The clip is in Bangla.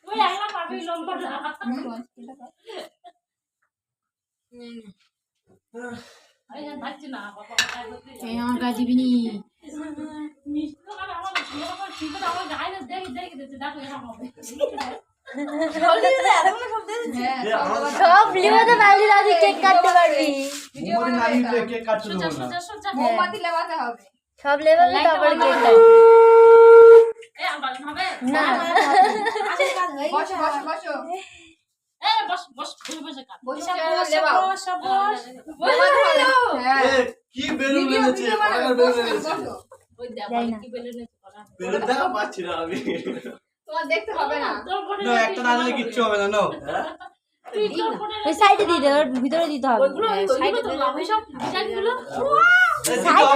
ওই একলা পারবি লম্বা না আই না ভাবছি না বাবা এই আমার গায়ে দিবি নি মিষ্টি তো খাবে আমার আমার ঠিক আছে আমার গায়ে না দেখি দেখি দেখো এরকম হবে সব লিওতে বালি দাদি কেক কাটতে পারবি মোমবাতি না নিলে কেক কাটতে দেবো না মোমবাতি লাগাতে হবে সব লেভেল তারপরে কেক কাটবি এ আমার হবে না বসো বসো বসো এ বস বস বসে কাট বসে লেবাও হ্যাঁ এ কি বেলুন এনেছে পড়ার বেলুন এনেছে ওই দেখো কি বেলুন আছে করা বেলুন দেখা পাচ্ছি না আমি তোমার দেখতে হবে না তোর ফোনে না একটা না দিলে কিচ্ছু হবে না নো তুই তোর ফোনে ওই সাইডে দিয়ে দে ওর ভিতরে দিতে হবে ওইগুলো তো লাভ সব ডিজাইন গুলো সাইড